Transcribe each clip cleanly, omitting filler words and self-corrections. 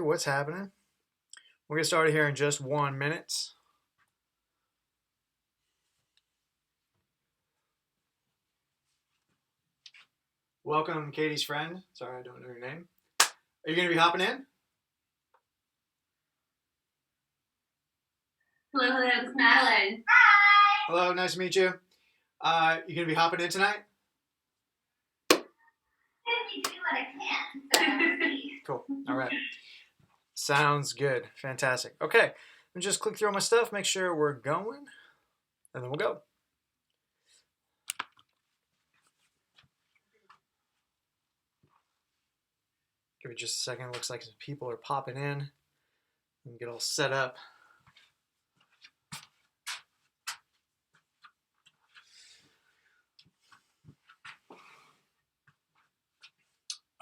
what's happening? We're gonna start here in just 1 minute. Welcome, Katie's friend. Sorry, I don't know your name. Are you gonna be hopping in? Hello, it's Madeline. Hello, nice to meet you. You gonna be hopping in tonight? Cool. All right. Sounds good. Fantastic. Okay. Let me just click through all my stuff, make sure we're going, and then we'll go. Give it just a second. Looks like some people are popping in. And get all set up.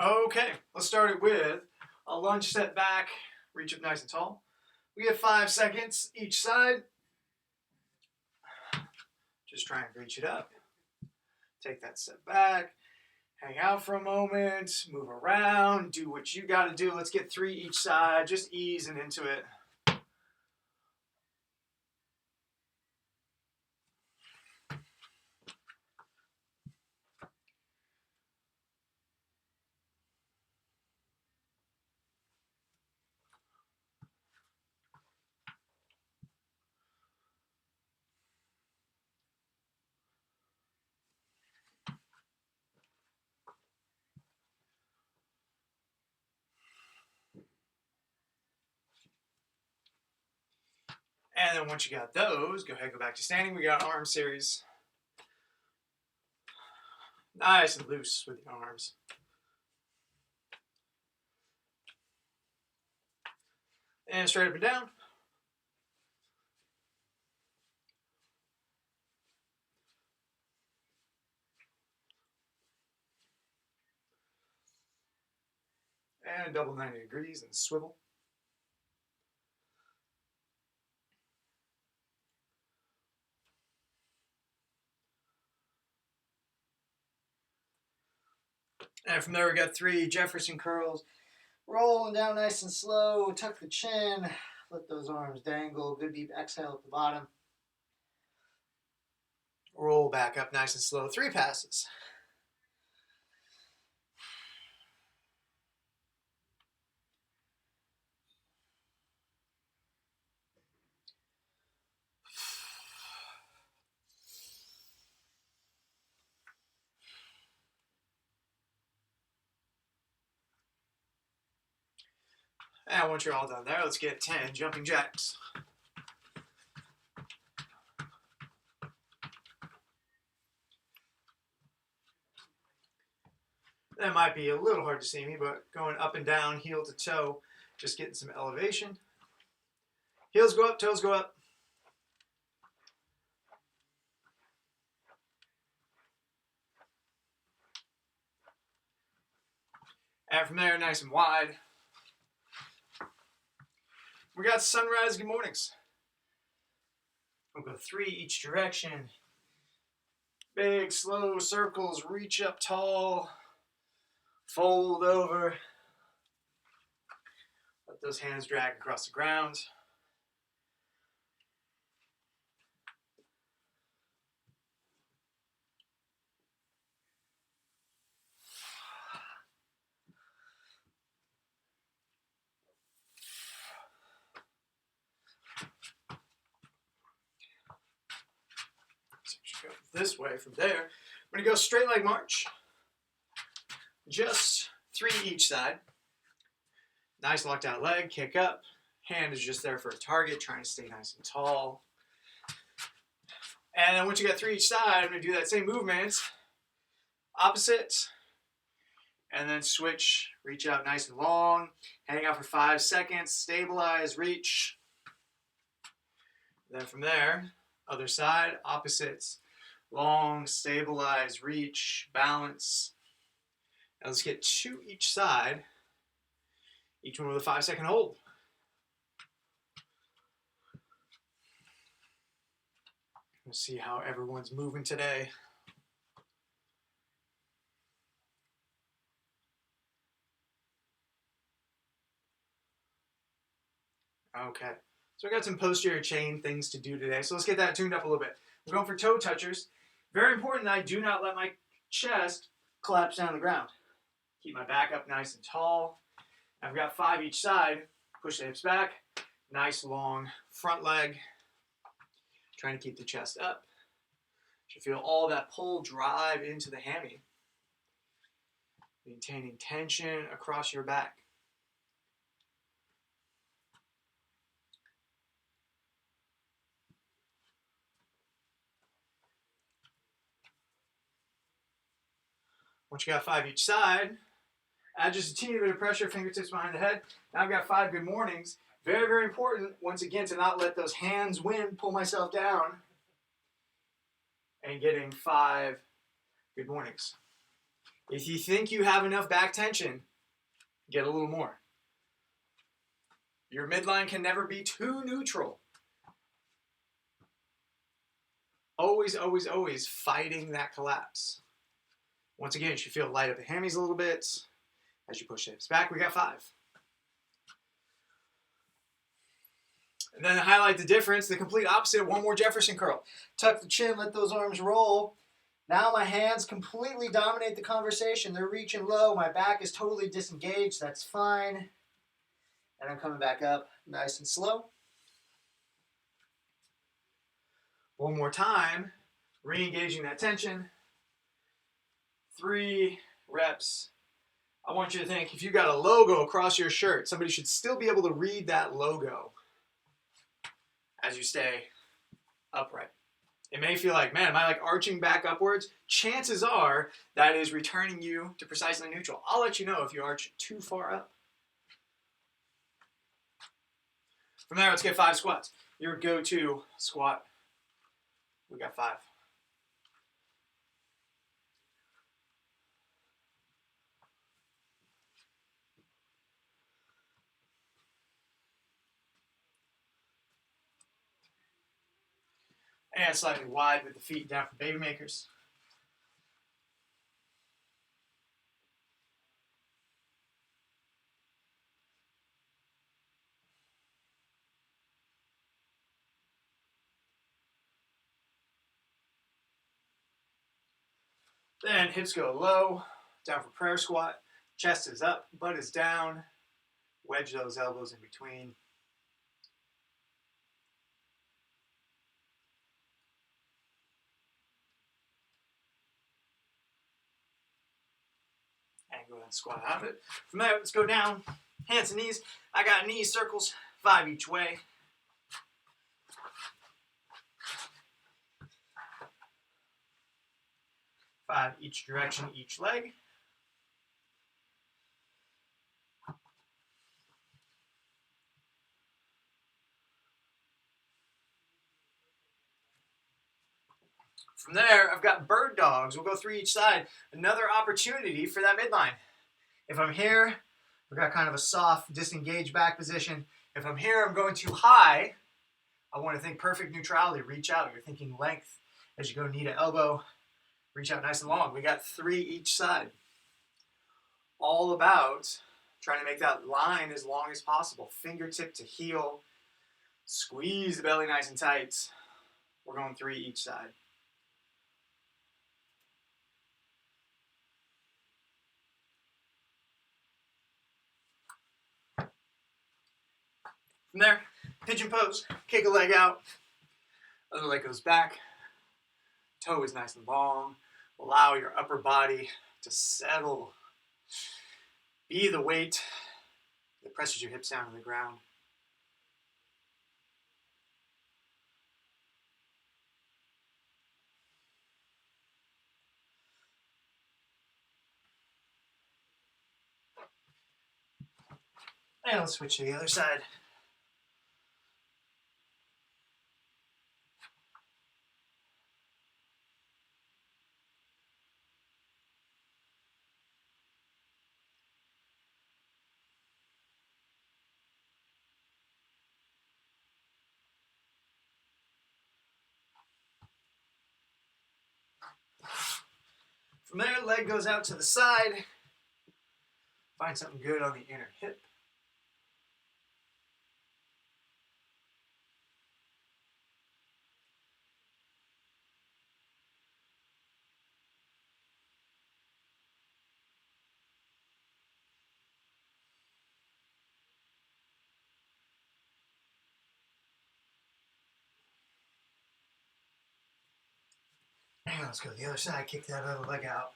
Okay, let's start it with a lunge step back, reach up nice and tall. We have 5 seconds each side. Just try and reach it up. Take that step back, hang out for a moment, move around, do what you got to do. Let's get 3 each side, just easing into it. And then once you got those, go ahead and go back to standing. We got arm series. Nice and loose with the arms. And straight up and down. And double 90 degrees and swivel. And from there we got 3 Jefferson curls. Rolling down nice and slow. Tuck the chin. Let those arms dangle. Good deep exhale at the bottom. Roll back up nice and slow. 3 passes. And once you're all done there, let's get 10 jumping jacks. That might be a little hard to see me, but going up and down, heel to toe, just getting some elevation. Heels go up, toes go up. And from there, nice and wide. We got sunrise good mornings. We'll go 3 each direction. Big, slow circles, reach up tall, fold over. Let those hands drag across the ground. Go this way from there. We're going to go straight leg march. Just 3 each side. Nice locked out leg, kick up. Hand is just there for a target, trying to stay nice and tall. And then once you got 3 each side, I'm going to do that same movement. Opposite. And then switch, reach out nice and long. Hang out for 5 seconds, stabilize, reach. Then from there, other side, opposites. Long, stabilize, reach, balance. Now let's get 2 each side. Each one with a 5-second hold. Let's see how everyone's moving today. Okay. So I got some posterior chain things to do today. So let's get that tuned up a little bit. We're going for toe touchers. Very important that I do not let my chest collapse down on the ground. Keep my back up nice and tall. I've got 5 each side. Push the hips back. Nice long front leg. Trying to keep the chest up. You feel all that pull drive into the hammy. Maintaining tension across your back. Once you got 5 each side, add just a teeny bit of pressure, fingertips behind the head. Now I've got 5 good mornings. Very, very important, once again, to not let those hands win, pull myself down, and getting 5 good mornings. If you think you have enough back tension, get a little more. Your midline can never be too neutral. Always, always, always fighting that collapse. Once again, you should feel light up the hammies a little bit. As you push the hips back, we got 5. And then to highlight the difference, the complete opposite, one more Jefferson curl. Tuck the chin, let those arms roll. Now my hands completely dominate the conversation. They're reaching low. My back is totally disengaged. That's fine. And I'm coming back up nice and slow. One more time, re-engaging that tension. 3 reps. I want you to think, if you got a logo across your shirt, somebody should still be able to read that logo as you stay upright. It may feel like, man, am I like arching back upwards? Chances are that is returning you to precisely neutral. I'll let you know if you arch too far up. From there, let's get 5 squats. Your go-to squat. We got 5. And slightly wide with the feet down for baby makers. Then hips go low, down for prayer squat. Chest is up, butt is down. Wedge those elbows in between. And go ahead and squat out of it. From there, let's go down. Hands and knees. I got knee circles, 5 each way. Five each direction, each leg. From there, I've got bird dogs. We'll go 3 each side. Another opportunity for that midline. If I'm here, I've got kind of a soft, disengaged back position. If I'm here, I'm going too high. I want to think perfect neutrality. Reach out. You're thinking length as you go knee to elbow. Reach out nice and long. We got 3 each side. All about trying to make that line as long as possible. Fingertip to heel. Squeeze the belly nice and tight. We're going 3 each side. From there, pigeon pose, kick a leg out, other leg goes back, toe is nice and long, allow your upper body to settle, be the weight that presses your hips down to the ground. And let's switch to the other side. From there, leg goes out to the side. Find something good on the inner hip. let's go to the other side, kick that other leg out.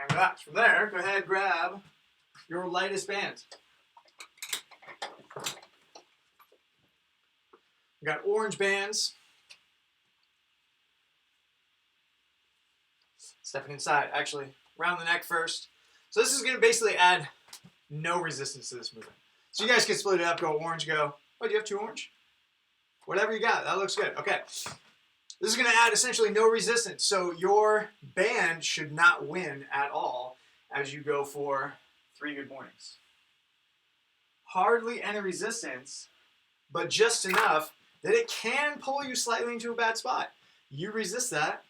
And relax. From there, go ahead, grab your lightest band. We got orange bands. Stepping inside, actually, around the neck first. So this is going to basically add no resistance to this movement. So you guys can split it up, go orange, go. Oh, do you have 2 orange? Whatever you got, that looks good. Okay. This is going to add essentially no resistance. So your band should not win at all as you go for 3 good mornings. Hardly any resistance, but just enough that it can pull you slightly into a bad spot. You resist that,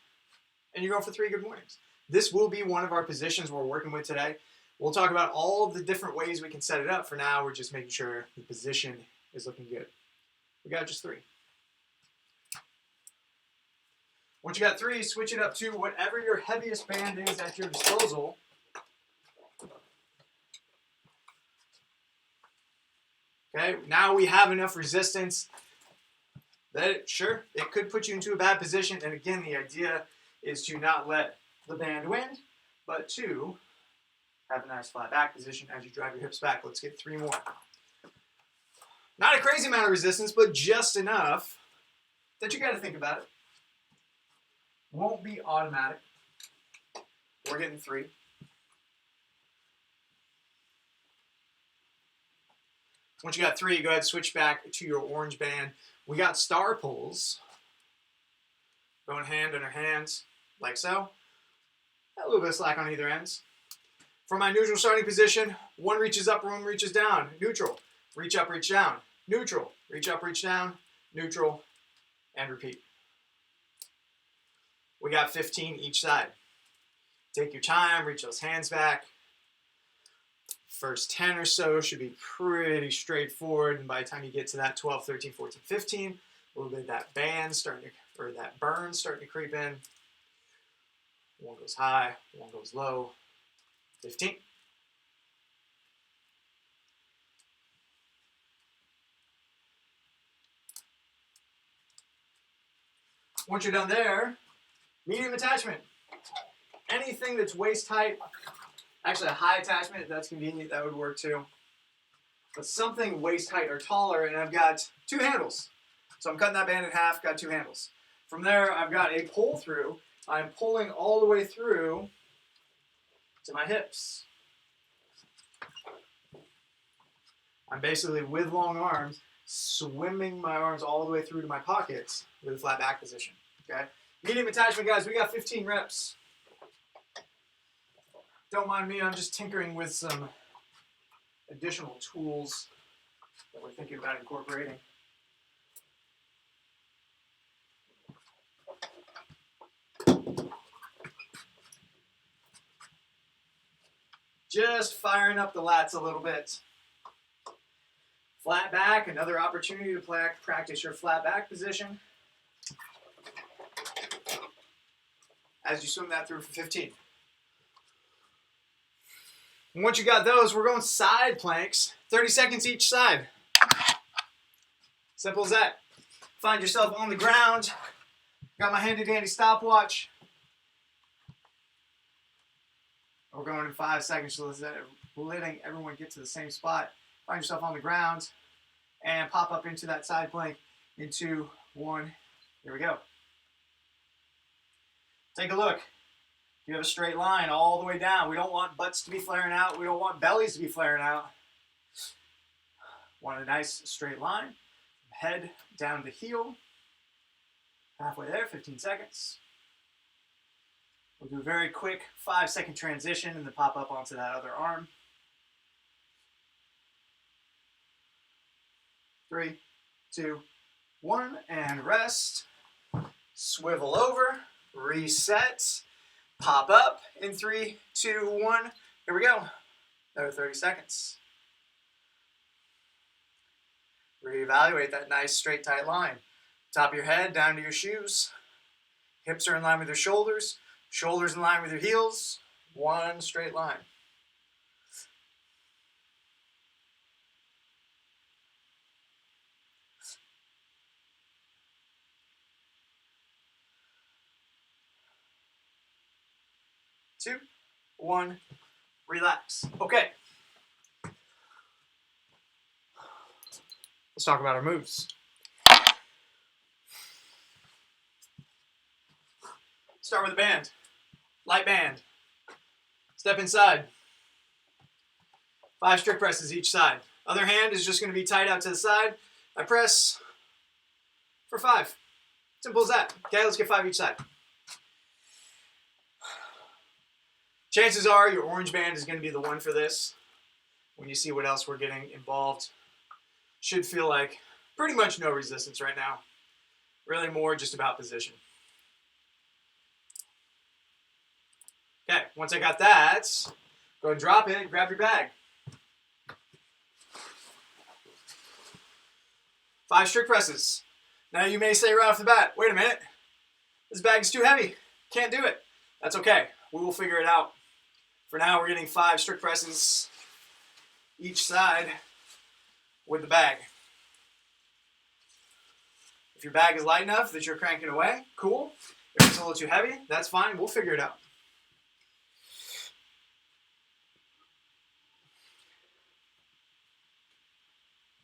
and you go for 3 good mornings. This will be one of our positions we're working with today. We'll talk about all the different ways we can set it up. For now, we're just making sure the position is looking good. We got just 3. Once you got 3, switch it up to whatever your heaviest band is at your disposal. Okay, now we have enough resistance that sure, it could put you into a bad position. And again, the idea is to not let the band win, but to have a nice flat back position as you drive your hips back. Let's get 3 more. Not a crazy amount of resistance, but just enough that you got to think about it. Won't be automatic. We're getting 3. Once you got 3, go ahead and switch back to your orange band. We got star pulls. Going hand under hands, like so. A little bit of slack on either ends. For my neutral starting position, 1 reaches up, 1 reaches down. Neutral, reach up, reach down. Neutral, reach up, reach down. Neutral, and repeat. We got 15 each side. Take your time, reach those hands back. First 10 or so should be pretty straightforward, and by the time you get to that 12, 13, 14, 15, a little bit of that band starting to, or that burn starting to creep in. 1 goes high, 1 goes low. 15. Once you're done there, medium attachment. Anything that's waist height, actually a high attachment, if that's convenient, that would work too. But something waist height or taller, and I've got 2 handles. So I'm cutting that band in half, got 2 handles. From there, I've got a pull through. I'm pulling all the way through to my hips. I'm basically, with long arms, swimming my arms all the way through to my pockets with a flat back position. Okay? Medium attachment, guys, we got 15 reps. Don't mind me, I'm just tinkering with some additional tools that we're thinking about incorporating. Just firing up the lats a little bit. Flat back, another opportunity to practice your flat back position as you swim that through for 15. And once you got those, we're going side planks, 30 seconds each side. Simple as that. Find yourself on the ground. Got my handy dandy stopwatch. We're going in 5 seconds, so letting everyone get to the same spot. Find yourself on the ground and pop up into that side plank in 2, 1. Here we go. Take a look. You have a straight line all the way down. We don't want butts to be flaring out. We don't want bellies to be flaring out. Want a nice straight line. Head down to heel. Halfway there, 15 seconds. We'll do a very quick 5-second transition and then pop up onto that other arm. 3, 2, 1, and rest. Swivel over, reset, pop up in 3, 2, 1. Here we go. Another 30 seconds. Reevaluate that nice straight tight line. Top of your head down to your shoes. Hips are in line with your shoulders. Shoulders in line with your heels. One straight line. Two, one, relax. Okay. Let's talk about our moves. Start with a band. Light band. Step inside. 5 strict presses each side. Other hand is just going to be tight out to the side. I press for 5. Simple as that. Okay, let's get 5 each side. Chances are your orange band is going to be the one for this. When you see what else we're getting involved, should feel like pretty much no resistance right now. Really more just about position. Okay, once I got that, go and drop it, grab your bag. 5 strict presses. Now you may say right off the bat, wait a minute, this bag is too heavy. Can't do it. That's okay. We will figure it out. For now, we're getting 5 strict presses each side with the bag. If your bag is light enough that you're cranking away, cool. If it's a little too heavy, that's fine. We'll figure it out.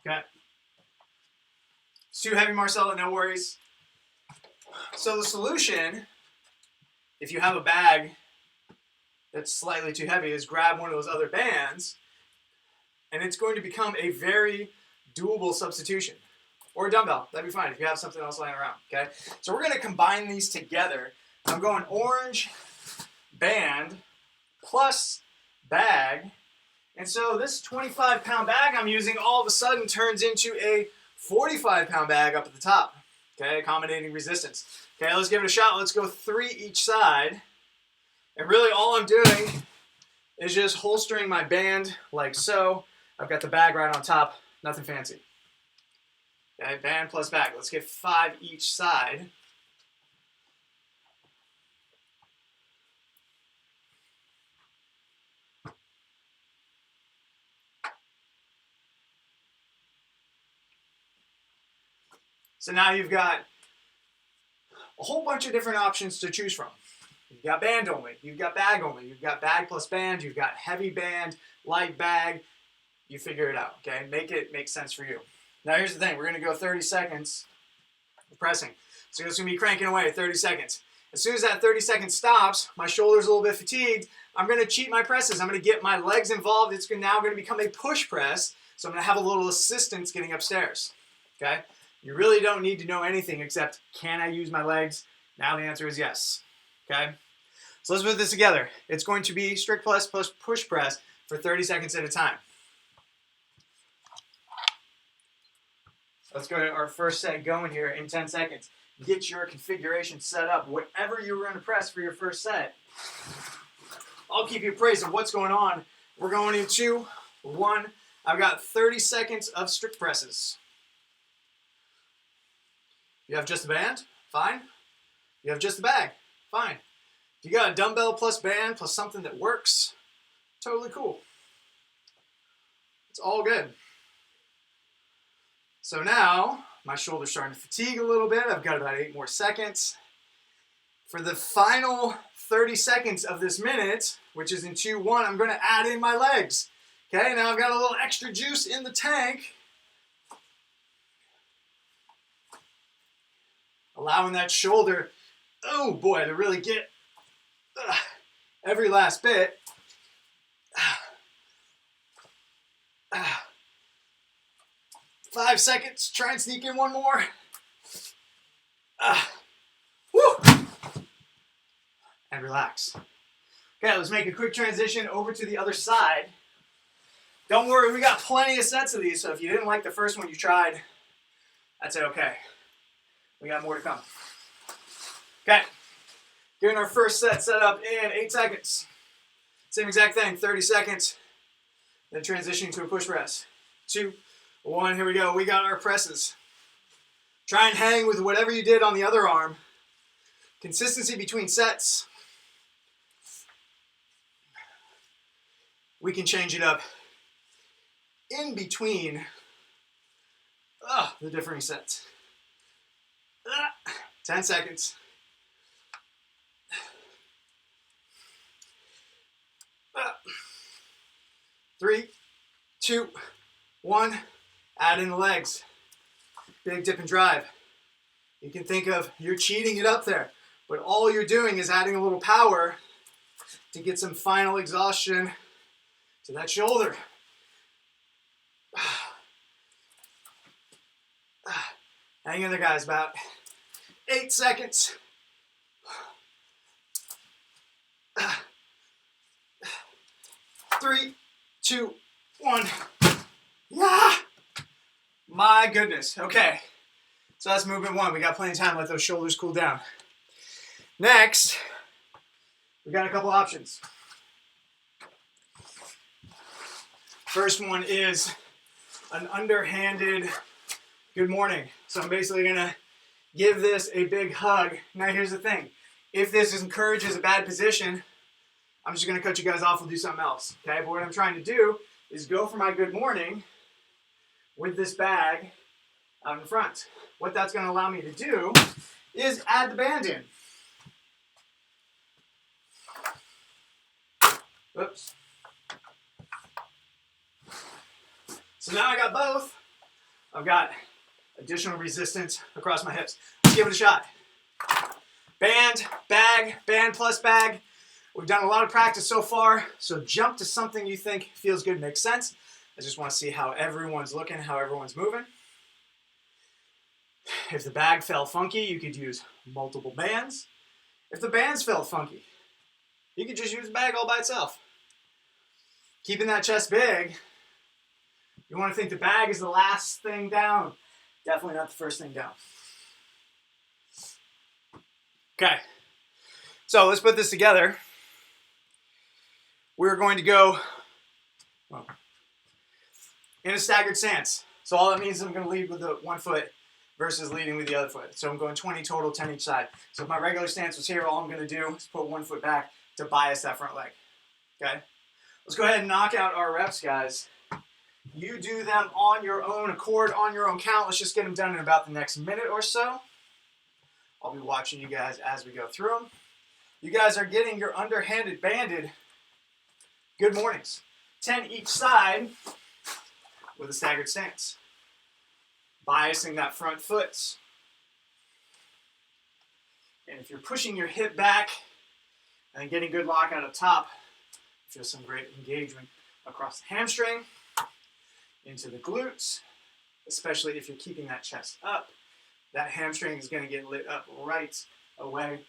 Okay. It's too heavy, Marcella, no worries. So the solution, if you have a bag that's slightly too heavy, is grab one of those other bands, and it's going to become a very doable substitution. Or a dumbbell, that'd be fine if you have something else lying around, okay? So we're going to combine these together. I'm going orange band plus bag. And so this 25-pound bag I'm using all of a sudden turns into a 45-pound bag up at the top, okay? Accommodating resistance. Okay, let's give it a shot. Let's go 3 each side. And really all I'm doing is just holstering my band like so. I've got the bag right on top, nothing fancy. Okay, band plus bag. Let's get 5 each side. So now you've got a whole bunch of different options to choose from. You've got band only, you've got bag only, you've got bag plus band, you've got heavy band, light bag. You figure it out, okay? Make it make sense for you. Now here's the thing, we're gonna go 30 seconds of pressing. So it's gonna be cranking away 30 seconds. As soon as that 30 seconds stops, my shoulder's a little bit fatigued, I'm gonna cheat my presses. I'm gonna get my legs involved. It's now gonna become a push press, so I'm gonna have a little assistance getting upstairs, okay? You really don't need to know anything except, can I use my legs? Now the answer is yes, okay? So let's put this together. It's going to be strict press plus push press for 30 seconds at a time. Let's go to our first set going here in 10 seconds. Get your configuration set up. Whatever you were going to press for your first set, I'll keep you appraised of what's going on. We're going in 2, 1. I've got 30 seconds of strict presses. You have just a band? Fine. You have just a bag? Fine. You got a dumbbell plus band plus something that works? Totally cool. It's all good. So now, my shoulder's starting to fatigue a little bit. I've got about 8 more seconds. For the final 30 seconds of this minute, which is in 2, 1, I'm going to add in my legs. Okay, now I've got a little extra juice in the tank. Allowing that shoulder, oh boy, to really get every last bit. 5 seconds, try and sneak in one more. Woo! And relax. Okay, let's make a quick transition over to the other side. Don't worry, we got plenty of sets of these, so if you didn't like the first one you tried, that's okay. We got more to come. Okay, getting our first set up in 8 seconds. Same exact thing, 30 seconds, then transitioning to a push press. 2, 1. Here we go. We got our presses. Try and hang with whatever you did on the other arm. Consistency between sets. We can change it up in between the differing sets. 10 seconds. 3, 2, 1. Add in the legs. Big dip and drive. You can think of you're cheating it up there, but all you're doing is adding a little power to get some final exhaustion to that shoulder. Hang in there, guys. About 8 seconds. 3, 2, 1. Yeah! My goodness. Okay. So that's movement 1. We got plenty of time to let those shoulders cool down. Next, we got a couple options. First one is an underhanded good morning. So I'm basically going to give this a big hug. Now here's the thing. If this encourages a bad position, I'm just going to cut you guys off. We'll do something else. Okay? But what I'm trying to do is go for my good morning with this bag out in front. What that's going to allow me to do is add the band in. Oops. So now I got both. I've got additional resistance across my hips. Let's give it a shot. Band, bag, band plus bag. We've done a lot of practice so far, so jump to something you think feels good, makes sense. I just want to see how everyone's looking, how everyone's moving. If the bag felt funky, you could use multiple bands. If the bands felt funky, you could just use the bag all by itself. Keeping that chest big, you want to think the bag is the last thing down. Definitely not the first thing down. Okay, so let's put this together. We're going to go in a staggered stance. So all that means is I'm going to lead with the one foot versus leading with the other foot. So I'm going 20 total, 10 each side. So if my regular stance was here, all I'm going to do is put one foot back to bias that front leg. Okay? Let's go ahead and knock out our reps, guys. You do them on your own accord, on your own count. Let's just get them done in about the next minute or so. I'll be watching you guys as we go through them. You guys are getting your underhanded banded good mornings. 10 each side with a staggered stance. Biasing that front foot. And if you're pushing your hip back and getting good lock out of top, feel some great engagement across the hamstring, into the glutes, especially if you're keeping that chest up. That hamstring is going to get lit up right away.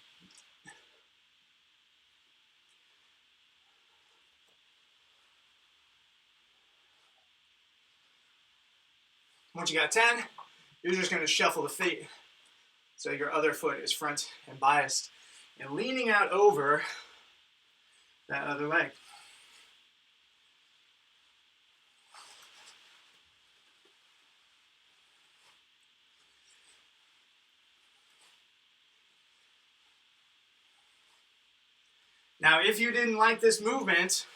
Once you got 10, you're just going to shuffle the feet so your other foot is front and biased and leaning out over that other leg. Now, if you didn't like this movement,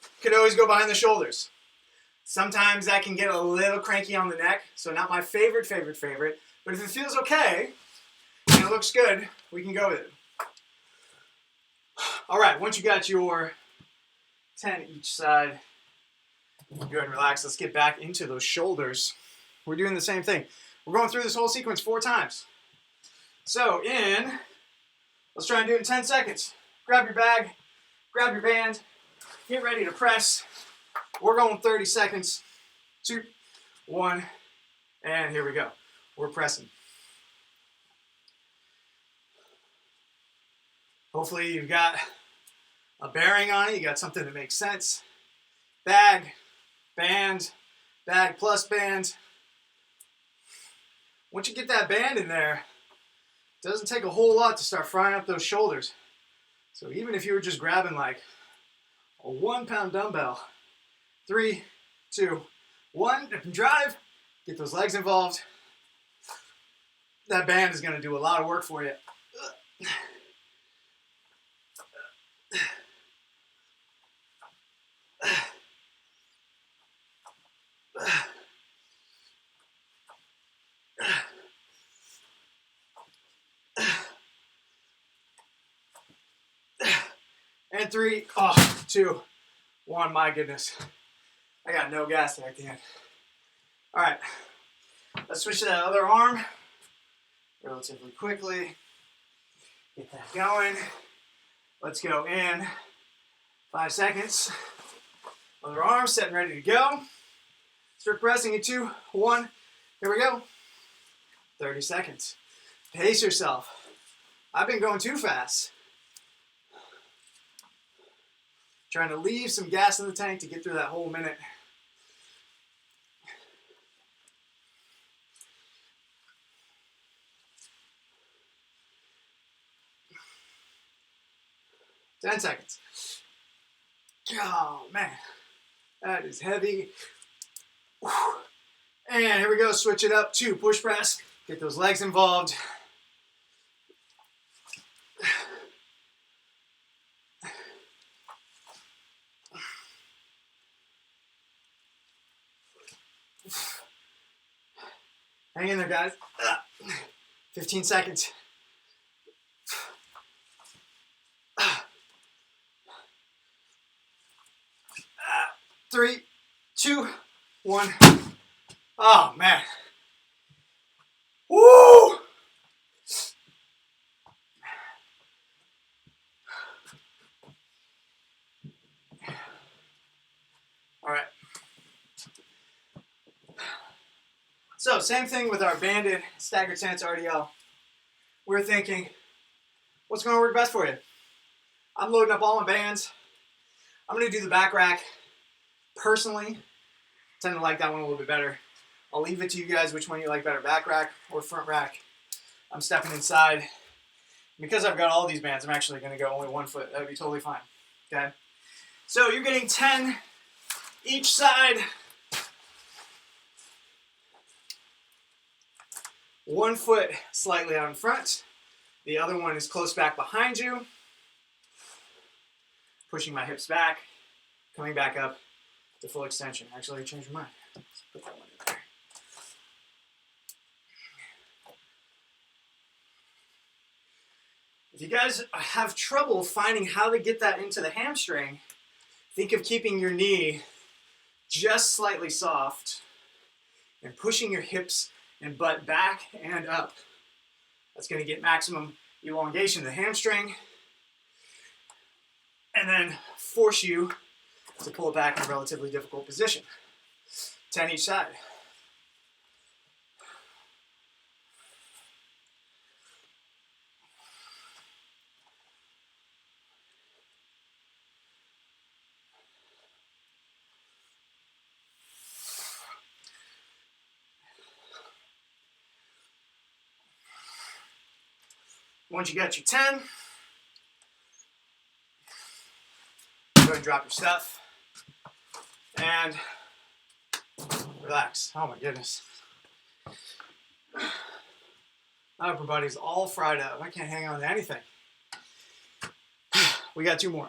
you could always go behind the shoulders. Sometimes that can get a little cranky on the neck, so not my favorite, but if it feels okay and it looks good, we can go with it. All right, once you got your 10 each side, go ahead and relax. Let's get back into those shoulders. We're doing the same thing. We're going through this whole sequence 4 times. So let's try and do it in 10 seconds. Grab your bag, grab your band, get ready to press. We're going 30 seconds. 2, 1, and here we go. We're pressing. Hopefully you've got a bearing on it. You got something that makes sense. Bag, band, bag plus band. Once you get that band in there, it doesn't take a whole lot to start frying up those shoulders. So even if you were just grabbing like a 1-pound dumbbell, 3, 2, 1, dip and drive. Get those legs involved. That band is going to do a lot of work for you. And 3, 2, 1, my goodness. I got no gas there at the end. All right, let's switch to that other arm relatively quickly. Get that going. Let's go in 5 seconds. Other arm, set and ready to go. Start pressing in 2, 1, here we go. 30 seconds. Pace yourself. I've been going too fast. Trying to leave some gas in the tank to get through that whole minute. Ten seconds. Oh man, that is heavy. And here we go, switch it up to push press. Get those legs involved. Hang in there, guys. 15 seconds. 3, 2, 1. Oh man. Woo! All right. So same thing with our banded staggered stance RDL. We're thinking, what's going to work best for you? I'm loading up all my bands. I'm going to do the back rack. Personally, I tend to like that one a little bit better. I'll leave it to you guys which one you like better, back rack or front rack. I'm stepping inside. Because I've got all these bands, I'm actually going to go only 1 foot. That would be totally fine. Okay? So you're getting 10 each side. 1 foot slightly out in front. The other one is close back behind you. Pushing my hips back. Coming back up to full extension. Actually, I changed my mind. Let's put that one in there. If you guys have trouble finding how to get that into the hamstring, think of keeping your knee just slightly soft and pushing your hips and butt back and up. That's going to get maximum elongation of the hamstring and then force you to pull it back in a relatively difficult position. 10 each side. Once you got your 10, go ahead and drop your stuff and relax. Oh my goodness. My upper body's all fried up. I can't hang on to anything. We got 2 more.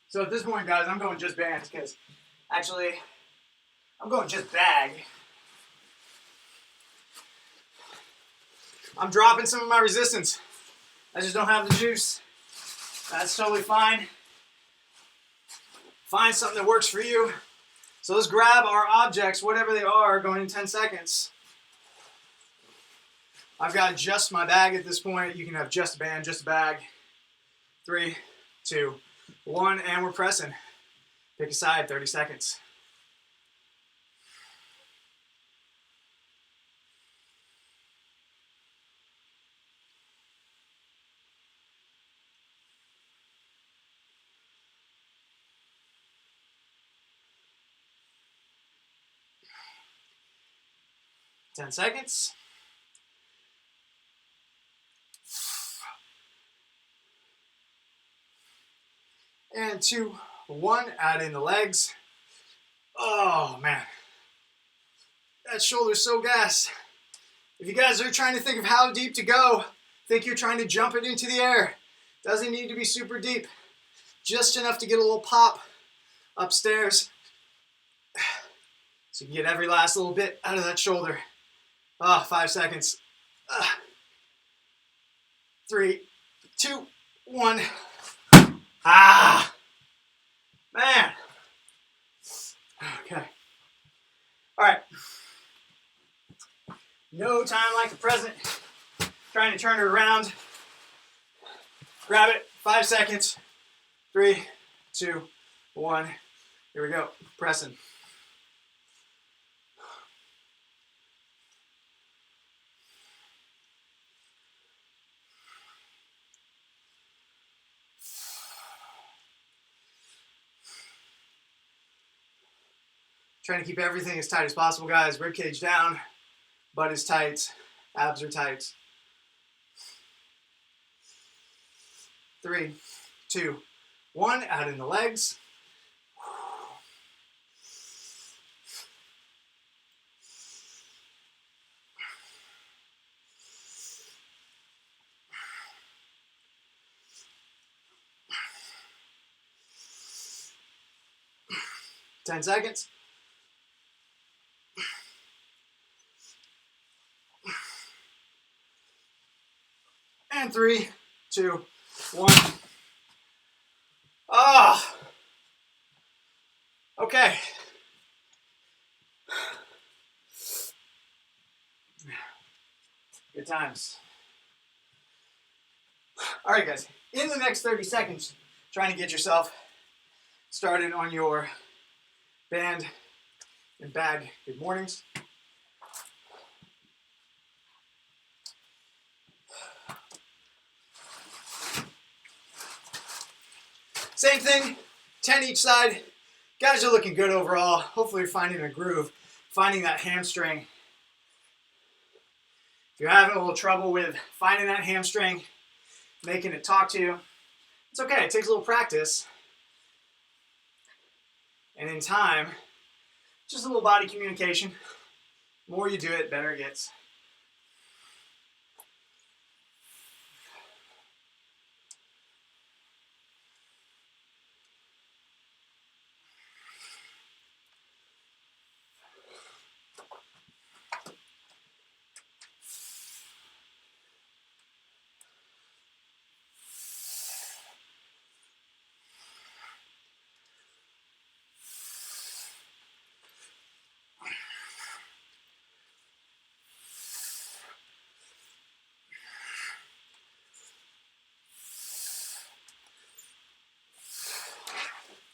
So at this point, guys, I'm going just bands because actually I'm going just bag. I'm dropping some of my resistance. I just don't have the juice. That's totally fine. Find something that works for you. So let's grab our objects, whatever they are, going in 10 seconds. I've got just my bag at this point. You can have just a band, just a bag. 3, 2, 1, and we're pressing. Pick a side, 30 seconds. Ten seconds. And 2, 1. Add in the legs. Oh, man. That shoulder's so gassed. If you guys are trying to think of how deep to go, think you're trying to jump it into the air. Doesn't need to be super deep. Just enough to get a little pop upstairs. So you can get every last little bit out of that shoulder. 5 seconds. 3, 2, 1. Man. Okay. All right. No time like the present. Trying to turn it around. Grab it. 5 seconds. 3, 2, 1. Here we go. Pressing. Trying to keep everything as tight as possible, guys. Rib cage down. Butt is tight. Abs are tight. 3, 2, 1. Add in the legs. Ten seconds. And 3, 2, 1. Okay. Good times. All right, guys. In the next 30 seconds, trying to get yourself started on your band and bag good mornings. Same thing, 10 each side. Guys are looking good overall. Hopefully you're finding a groove, finding that hamstring. If you're having a little trouble with finding that hamstring, making it talk to you, it's okay. It takes a little practice. And in time, just a little body communication. The more you do it, better it gets.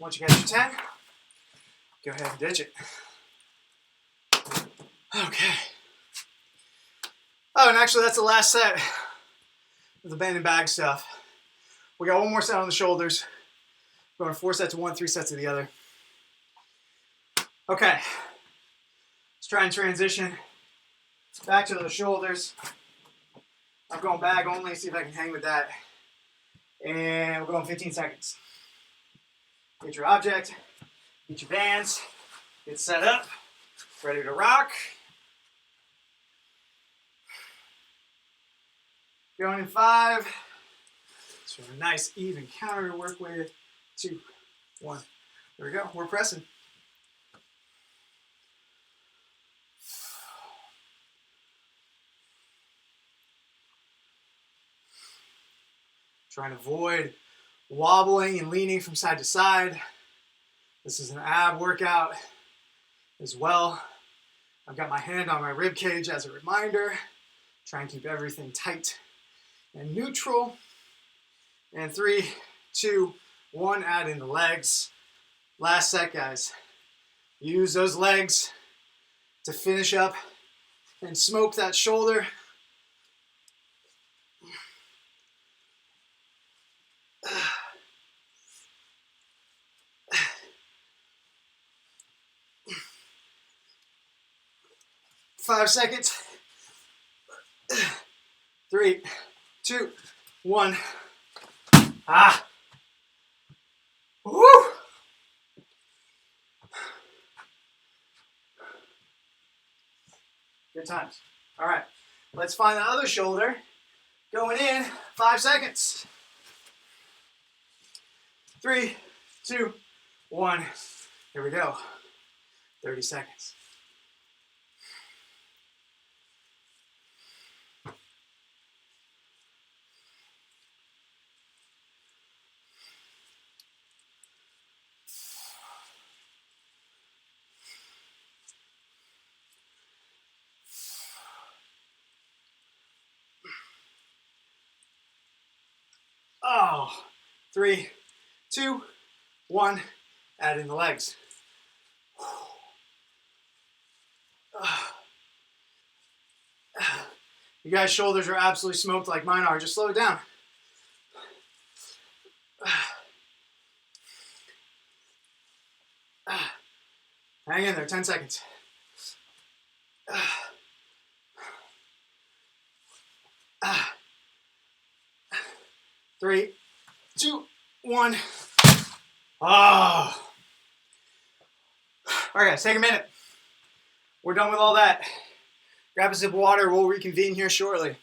Once you get your 10, go ahead and ditch it. Okay. Oh, and actually that's the last set of the band and bag stuff. We got one more set on the shoulders. We're going 4 sets of one, 3 sets of the other. Okay. Let's try and transition back to the shoulders. I'm going bag only, see if I can hang with that. And we're going 15 seconds. Get your object, get your bands, get set up, ready to rock. Going in 5. So a nice even counter to work with. 2, 1. There we go. We're pressing. Trying to avoid wobbling and leaning from side to side. This is an ab workout as well. I've got my hand on my rib cage as a reminder. Try and keep everything tight and neutral. And 3, 2, 1, add in the legs. Last set, guys. Use those legs to finish up and smoke that shoulder. Five seconds. 3, 2, 1. Woo! Good times. All right, let's find the other shoulder. Going in, 5 seconds. 3, 2, 1. Here we go. 30 seconds. Oh, 3, 2, 1. Add in the legs. You guys' shoulders are absolutely smoked like mine are. Just slow it down. Hang in there, 10 seconds. 3, 2, 1. Oh. All right, guys, take a minute. We're done with all that. Grab a sip of water. We'll reconvene here shortly.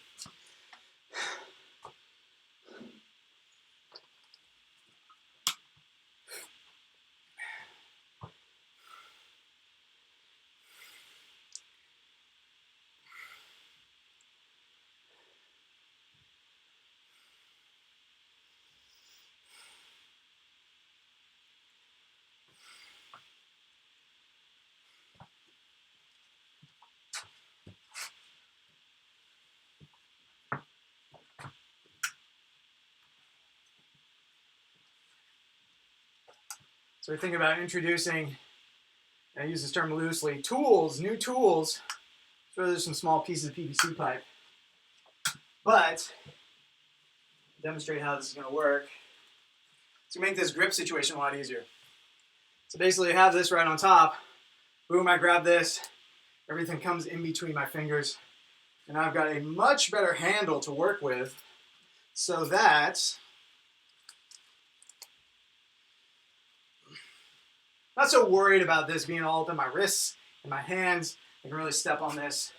So we think about introducing, and I use this term loosely, tools, new tools. So there's some small pieces of PVC pipe. But, to demonstrate how this is going to work, it's going to make this grip situation a lot easier. So basically I have this right on top. Boom, I grab this. Everything comes in between my fingers. And I've got a much better handle to work with so that I'm not so worried about this being all up in my wrists and my hands. I can really step on this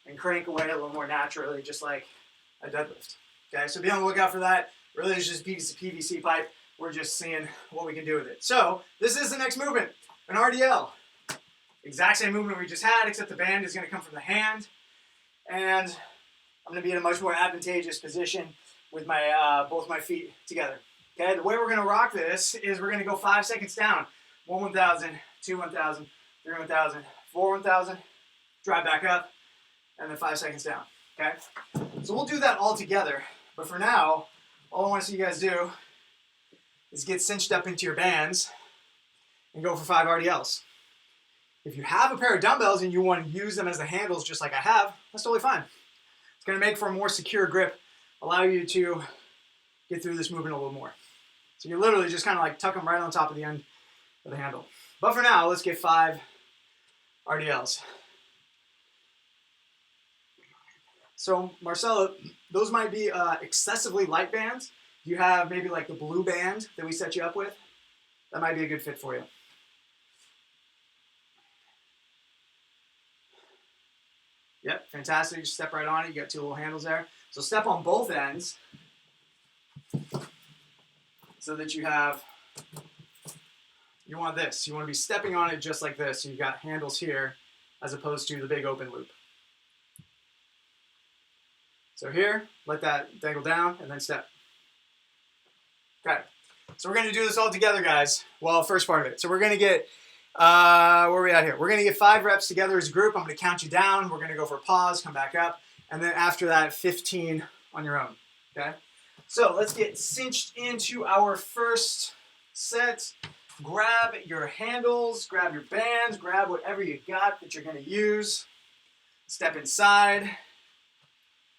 and crank away a little more naturally, just like a deadlift. Okay, so be on the lookout for that. Really, it's just PVC pipe. We're just seeing what we can do with it. So this is the next movement, an RDL. Exact same movement we just had, except the band is going to come from the hand, and I'm going to be in a much more advantageous position with my both my feet together. Okay, the way we're going to rock this is we're going to go 5 seconds down. 1 1,000, 2 1,000, 3 1,000, 4 1,000, drive back up, and then 5 seconds down, okay? So we'll do that all together, but for now, all I want to see you guys do is get cinched up into your bands and go for 5 RDLs. If you have a pair of dumbbells and you want to use them as the handles just like I have, that's totally fine. It's going to make for a more secure grip, allow you to get through this movement a little more. So you literally just kind of like tuck them right on top of the end of the handle. But for now, let's get 5 RDLs. So Marcelo, those might be excessively light bands. You have maybe like the blue band that we set you up with. That might be a good fit for you. Yep, fantastic. Just step right on it. You got 2 little handles there. So step on both ends so that you have, you want this. You want to be stepping on it just like this. So you've got handles here as opposed to the big open loop. So here, let that dangle down and then step. Okay, so we're going to do this all together, guys. Well, first part of it. So we're going to get, where are we at here? We're going to get 5 reps together as a group. I'm going to count you down. We're going to go for a pause, come back up. And then after that, 15 on your own, okay? So let's get cinched into our first set. Grab your handles, grab your bands, grab whatever you got that you're going to use. Step inside.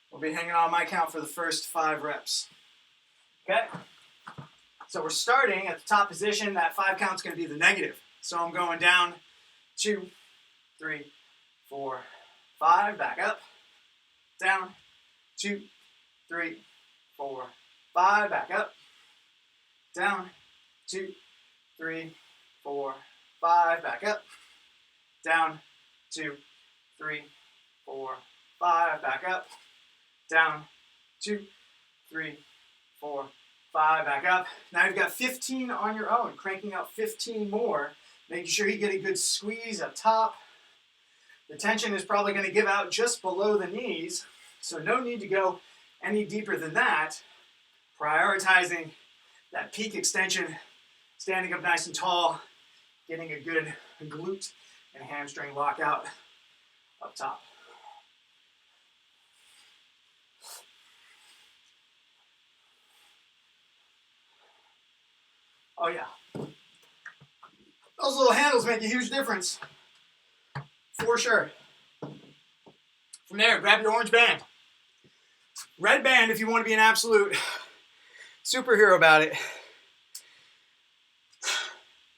We'll be hanging on my count for the first 5 reps. Okay? So we're starting at the top position. That 5 count is going to be the negative. So I'm going down 2, 3, 4, 5. Back up. Down 2, 3, 4, 5. Back up. Down 2, 3, 4, 5. Back up. Down. 2, 3, 4, 5. Back up. Down. 2, 3, 4, 5. Back up. Now you've got 15 on your own. Cranking out 15 more. Making sure you get a good squeeze up top. The tension is probably going to give out just below the knees, so no need to go any deeper than that. Prioritizing that peak extension, standing up nice and tall, getting a good glute and hamstring lockout up top. Oh yeah. Those little handles make a huge difference. For sure. From there, grab your orange band. Red band if you want to be an absolute superhero about it.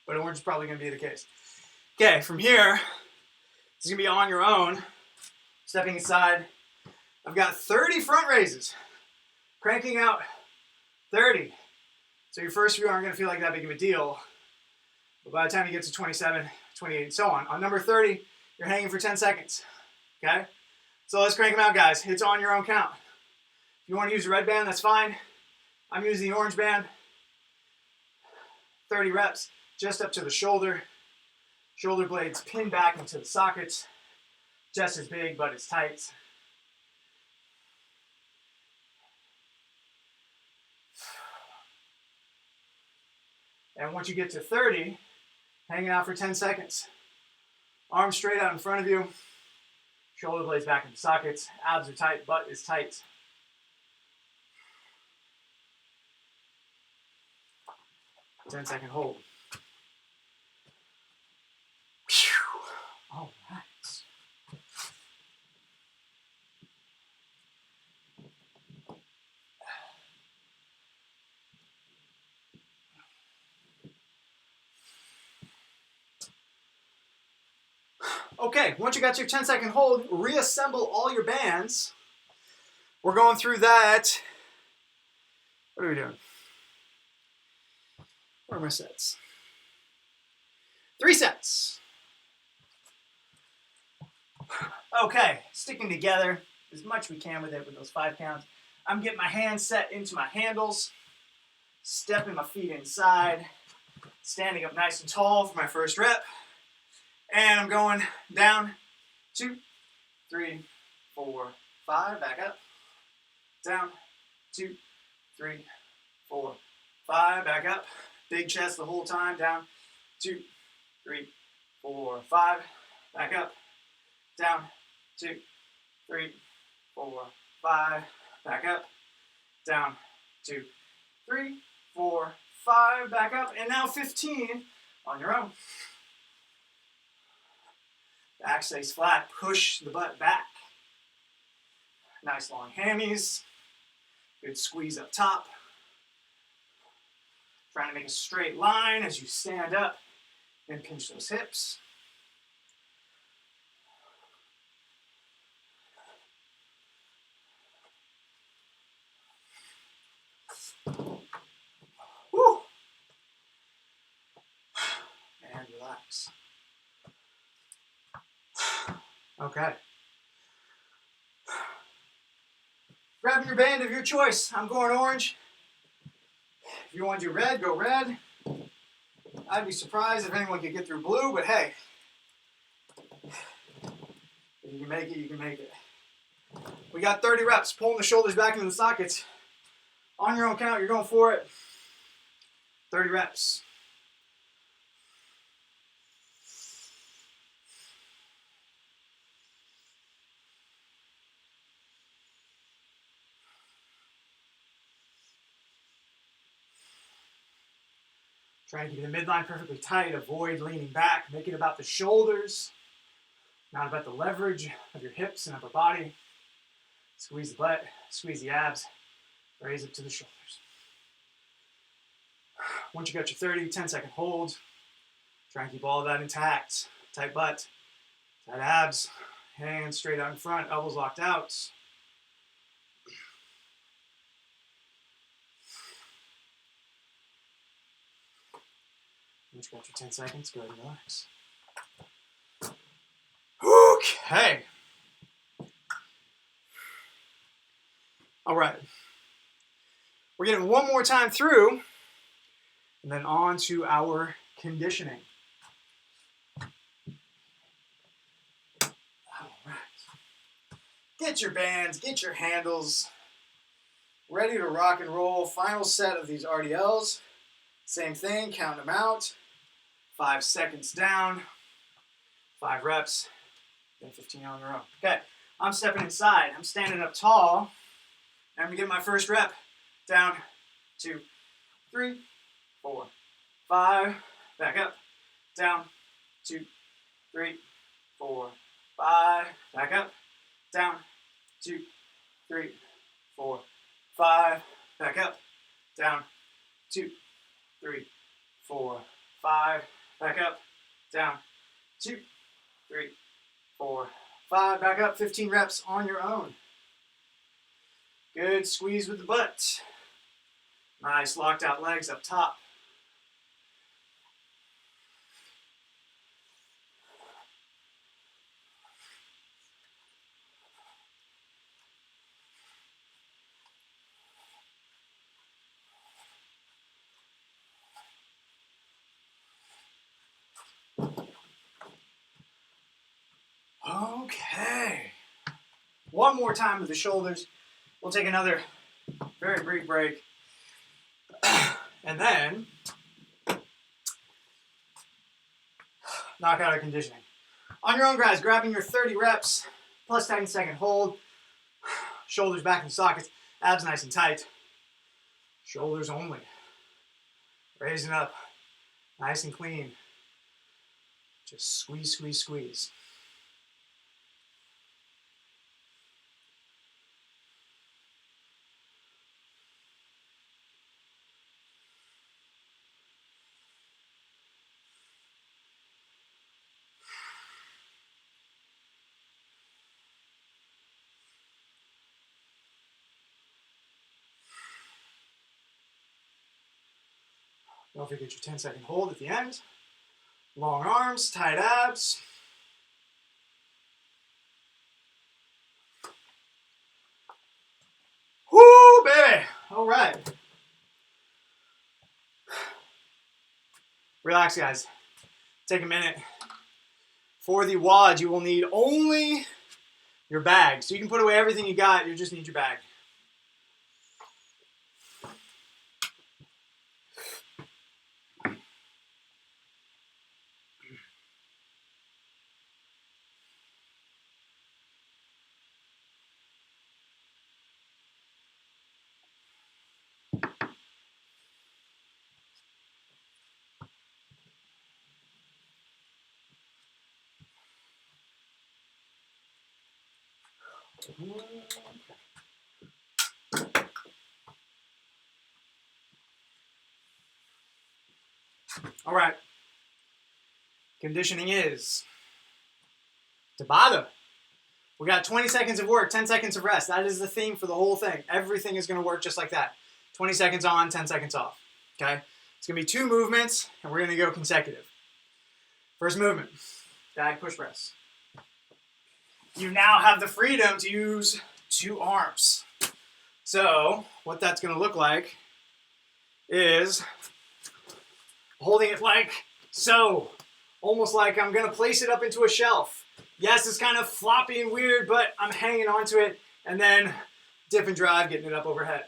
But orange is probably going to be the case. Okay, from here, this is going to be on your own. Stepping aside. I've got 30 front raises. Cranking out 30. So your first few aren't going to feel like that big of a deal. But by the time you get to 27, 28, and so on. On number 30, you're hanging for 10 seconds. Okay? So let's crank them out, guys. It's on your own count. If you want to use the red band, that's fine. I'm using the orange band. 30 reps, just up to the shoulder. Shoulder blades pin back into the sockets. Chest is big, but it's tight. And once you get to 30, hang out for 10 seconds. Arms straight out in front of you. Shoulder blades back into sockets. Abs are tight, butt is tight. Ten-second hold. All right. Okay, once you got your 10-second hold, reassemble all your bands. We're going through that. What are we doing? What are my sets? 3 sets. Okay, sticking together as much we can with it with those 5 counts. I'm getting my hands set into my handles, stepping my feet inside, standing up nice and tall for my first rep. And I'm going down, 2, 3, 4, 5, back up, down, 2, 3, 4, 5, back up, big chest the whole time, down, 2, 3, 4, 5, back up, down, 2, 3, 4, 5, back up, down, 2, 3, 4, 5, back up, and now 15 on your own. Back stays flat, push the butt back. Nice long hammies. Good squeeze up top. Trying to make a straight line as you stand up and pinch those hips. Woo! And relax. Okay. Grabbing your band of your choice. I'm going orange. If you want to do red, go red. I'd be surprised if anyone could get through blue, but hey. If you can make it, you can make it. We got 30 reps, pulling the shoulders back into the sockets. On your own count, you're going for it. 30 reps. Try to keep the midline perfectly tight. Avoid leaning back. Make it about the shoulders, not about the leverage of your hips and upper body. Squeeze the butt, squeeze the abs, raise up to the shoulders. Once you got your 30, 10-second hold, try and keep all of that intact. Tight butt, tight abs, hands straight out in front, elbows locked out. Once you got your 10 seconds, go ahead and relax. Okay. All right. We're getting one more time through, and then on to our conditioning. All right. Get your bands, get your handles, ready to rock and roll. Final set of these RDLs. Same thing, count them out. 5 seconds down, 5 reps, then 15 on a row. Okay, I'm stepping inside. I'm standing up tall. I'm gonna get my first rep. Down, 2, 3, 4, 5. Back up. Down, 2, 3, 4, 5. Back up. Down, 2, 3, 4, 5. Back up. Down, 2, 3, 4, 5. Back up. Down, 2, 3, 4, 5. Back up. 15 reps on your own. Good squeeze with the butt. Nice locked out legs up top. Okay. One more time with the shoulders. We'll take another very brief break. And then knock out our conditioning. On your own, guys, grabbing your 30 reps plus 10-second hold. Shoulders back in sockets. Abs nice and tight. Shoulders only. Raising up. Nice and clean. Just squeeze, squeeze, squeeze. Don't forget your 10-second hold at the end. Long arms, tight abs. Woo, baby. All right. Relax, guys. Take a minute. For the WOD, you will need only your bag. So you can put away everything you got. You just need your bag. All right. Conditioning is Tabata. We got 20 seconds of work, 10 seconds of rest. That is the theme for the whole thing. Everything is going to work just like that. 20 seconds on, 10 seconds off. Okay? It's going to be 2 movements, and we're going to go consecutive. First movement, bag push press. You now have the freedom to use 2 arms. So what that's going to look like is holding it like so. Almost like I'm going to place it up into a shelf. Yes, it's kind of floppy and weird, but I'm hanging onto it and then dip and drive, getting it up overhead.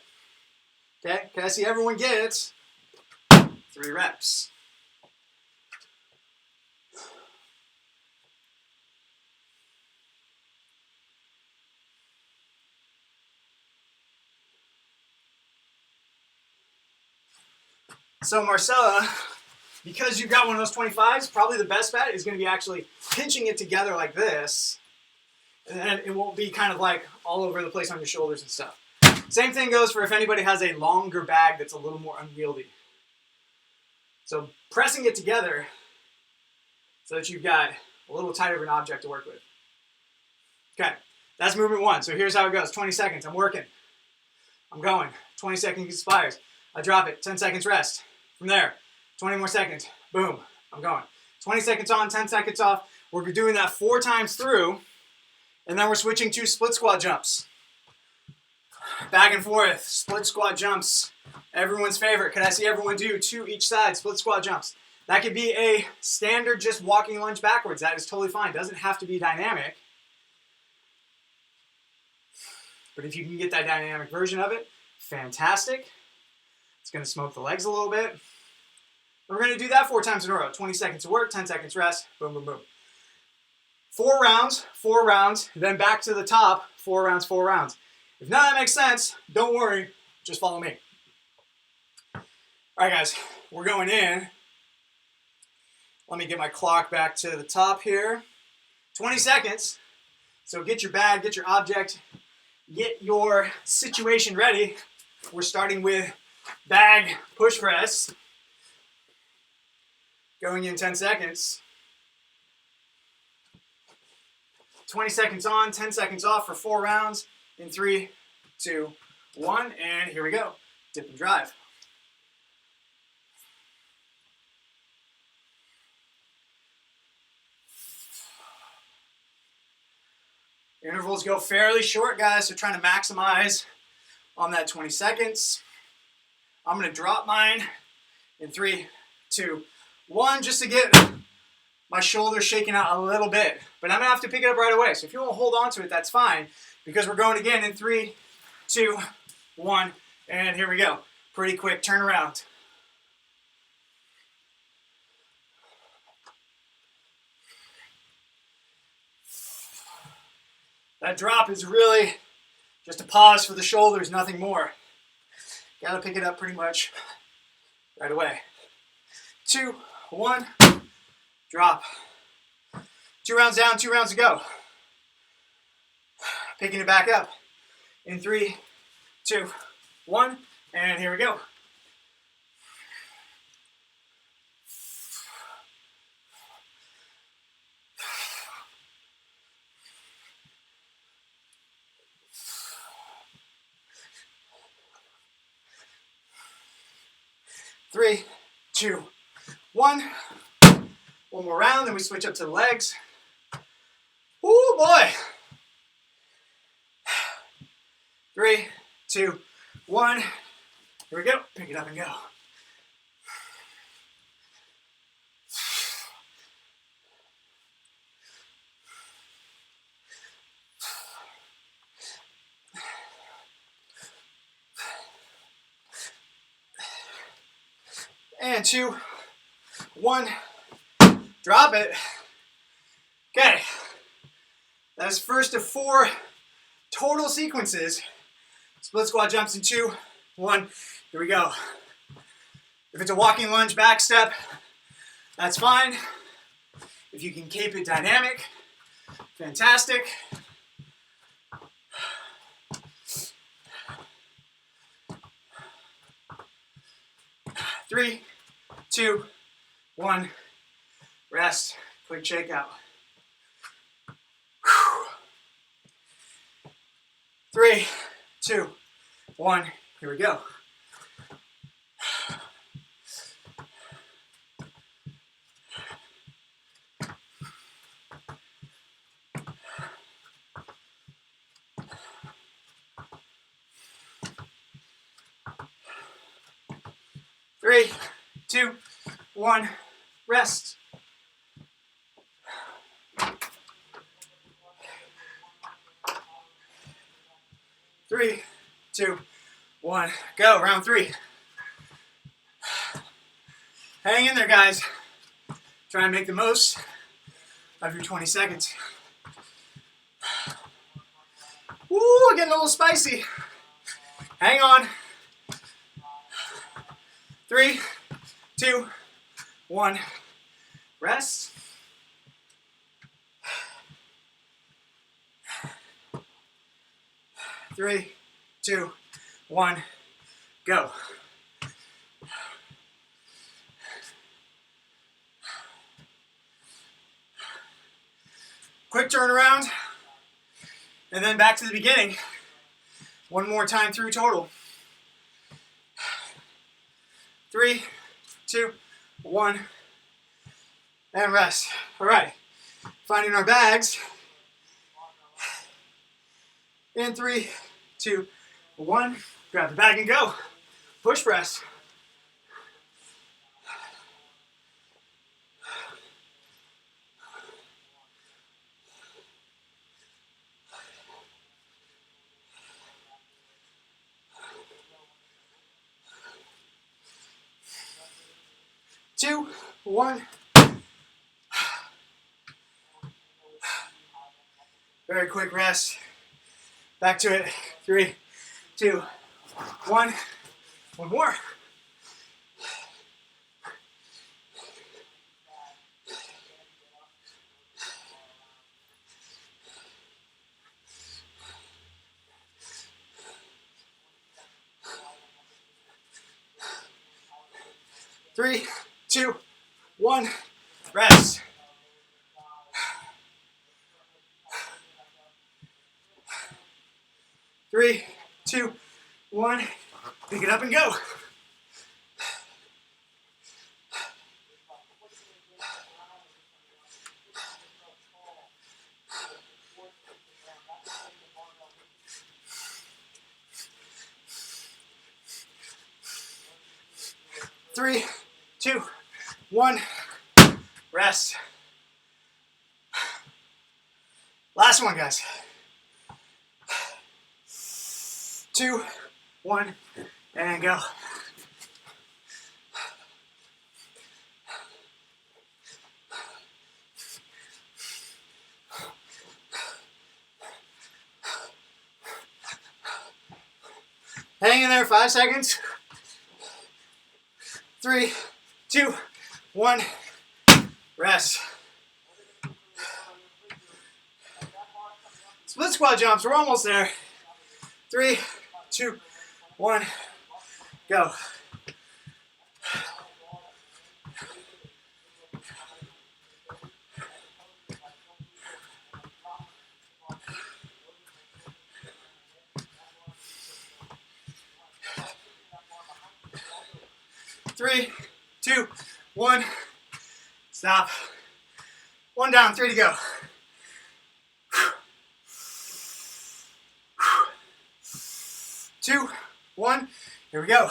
Okay, can I see everyone get it? 3 reps. So Marcella, because you've got one of those 25s, probably the best bet is going to be actually pinching it together like this. And then it won't be kind of like all over the place on your shoulders and stuff. Same thing goes for if anybody has a longer bag that's a little more unwieldy. So pressing it together so that you've got a little tighter of an object to work with. Okay, that's movement 1. So here's how it goes. 20 seconds, I'm working. I'm going. 20 seconds expires. I drop it, 10 seconds rest. From there, 20 more seconds, Boom, I'm going. 20 seconds on, 10 seconds off. We're doing that 4 times through, and then we're switching to split squat jumps. Back and forth, split squat jumps. Everyone's favorite. Can I see everyone do 2 each side, split squat jumps? That could be a standard just walking lunge backwards. That is totally fine. Doesn't have to be dynamic. But if you can get that dynamic version of it, fantastic. It's going to smoke the legs a little bit. We're going to do that 4 times in a row. 20 seconds of work, 10 seconds rest, boom, boom, boom. 4 rounds, then back to the top, 4 rounds, 4 rounds. If none of that makes sense, don't worry, just follow me. All right, guys, we're going in. Let me get my clock back to the top here. 20 seconds. So get your bag, get your object, get your situation ready. We're starting with bag push press. Going in 10 seconds. 20 seconds on, 10 seconds off for 4 rounds. In 3, 2, 1, and here we go. Dip and drive. Intervals go fairly short, guys, so trying to maximize on that 20 seconds. I'm going to drop mine in 3, 2, 1, just to get my shoulders shaking out a little bit. But I'm going to have to pick it up right away. So if you want to hold on to it, that's fine, because we're going again in 3, 2, 1, and here we go. Pretty quick turnaround. That drop is really just a pause for the shoulders, nothing more. Gotta pick it up pretty much right away. 2, 1, drop. 2 rounds down, 2 rounds to go. Picking it back up in 3, 2, 1, and here we go. Three, 2, 1. One more round, then we switch up to the legs. Oh boy. 3, 2, 1. Here we go. Pick it up and go. And 2, 1. Drop it. Okay. That's first of 4 total sequences. Split squat jumps in 2, 1. Here we go. If it's a walking lunge back step, that's fine. If you can keep it dynamic, fantastic. Three, 2, 1. Rest. Quick shake out. 3, 2, 1. Here we go. Three, 2, 1. Rest. Three, 2, 1. Go. Round 3. Hang in there, guys. Try and make the most of your 20 seconds. Ooh, getting a little spicy. Hang on. 3, 2, 1. Rest. Three, 2, 1. Go. Quick turnaround. And then back to the beginning. One more time through total. 3, 2, 1. and rest. All right, finding our bags. In 3, 2, 1, grab the bag and go. Push press. Two, 1. Very quick rest. Back to it. 3, 2, 1. One more. Three, 2, 1. Rest. Three, 2, 1. Pick it up and go. Three, 2, 1. Rest. Last one, guys. 2, 1, and go. Hang in there 5 seconds. 3, 2, 1. Rest. Split squat jumps. We're almost there. 3, 2, 1. Go. Three, 2, 1. Stop. 1 down, 3 to go. 2, 1. Here we go.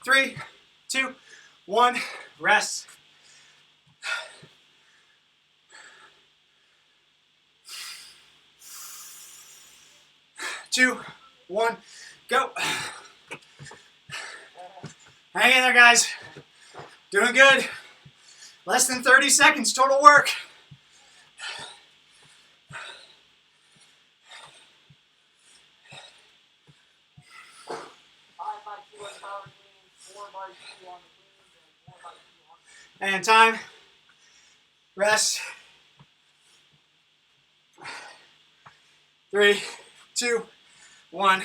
Three, 2, 1. Rest. Two, 1, go. Hang in there, guys. Doing good. Less than 30 seconds total work. And time. Rest. 3, 2, 1.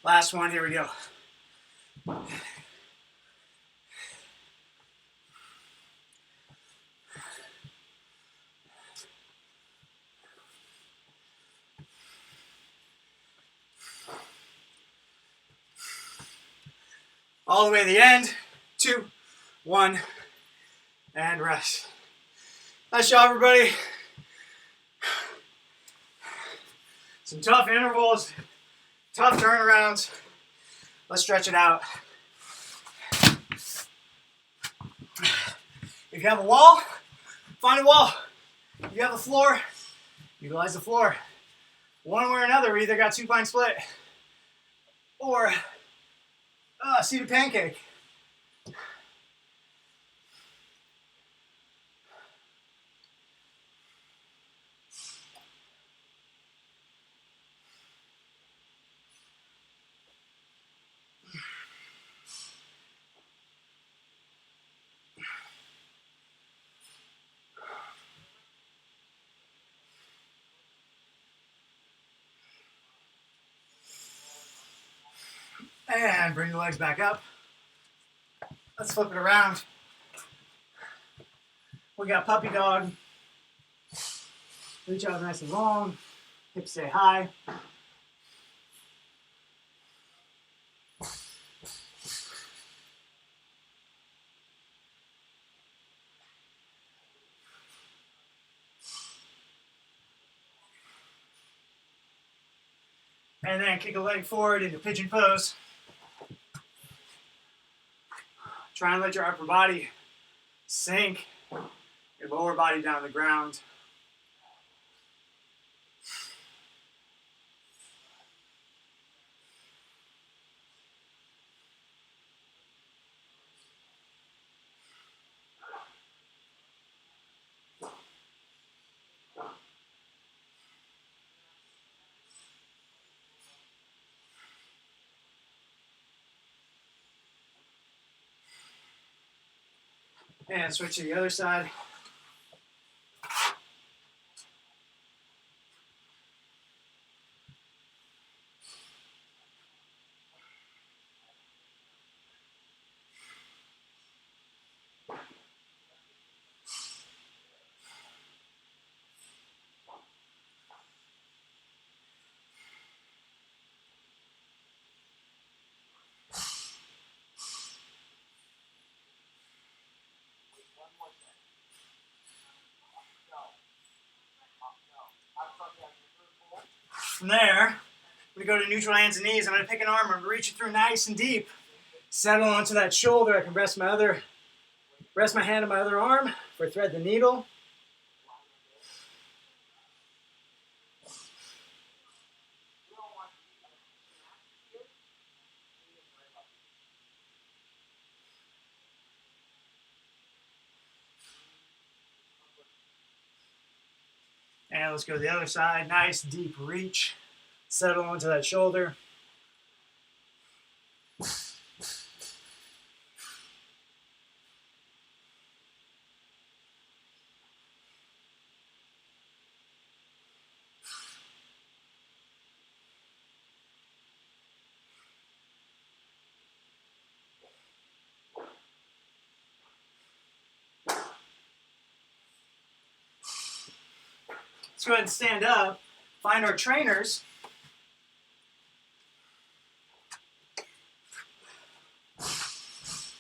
Last one. Here we go. All the way to the end. 2, 1. And rest. Nice job, everybody. Some tough intervals, tough turnarounds. Let's stretch it out. If you have a wall, find a wall. If you have a floor, utilize the floor. One way or another, we either got supine split or seated pancake. And bring the legs back up. Let's flip it around. We got puppy dog. Reach out nice and long. Hips stay high. And then kick a leg forward into pigeon pose. Try and let your upper body sink your lower body down to the ground. And switch to the other side. From there, I'm going to go to neutral hands and knees. I'm going to pick an arm. I'm going to reach it through nice and deep. Settle onto that shoulder. I can rest my hand on my other arm for thread the needle. And let's go to the other side. Nice deep reach. Settle onto that shoulder. Let's go ahead and stand up. Find our trainers. I'm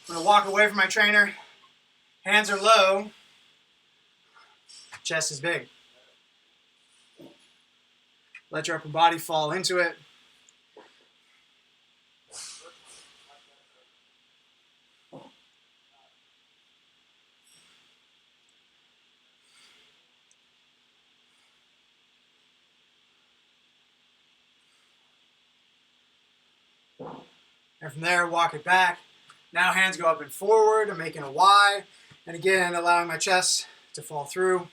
going to walk away from my trainer. Hands are low. Chest is big. Let your upper body fall into it. And from there, walk it back. Now hands go up and forward. I'm making a Y. And again, allowing my chest to fall through.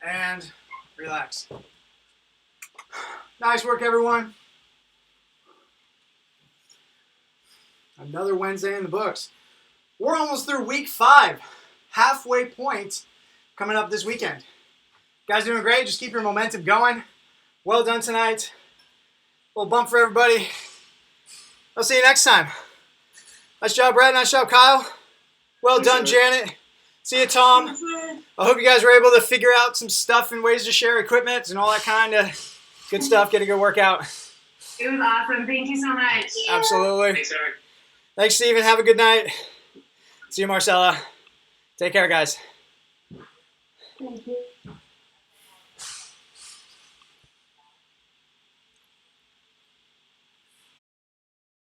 And relax. Nice work, everyone. Another Wednesday in the books. We're almost through week 5. Halfway point coming up this weekend. Guys doing great. Just keep your momentum going. Well done tonight. Little bump for everybody. I'll see you next time. Nice job, Brad. Nice job, Kyle. Well done, Janet. See you, Tom. I hope you guys were able to figure out some stuff and ways to share equipment and all that kind of good stuff. Get a good workout. It was awesome. Thank you so much. Absolutely. Thanks, Eric. Thanks, Steven. Have a good night. See you, Marcella. Take care, guys. Thank you.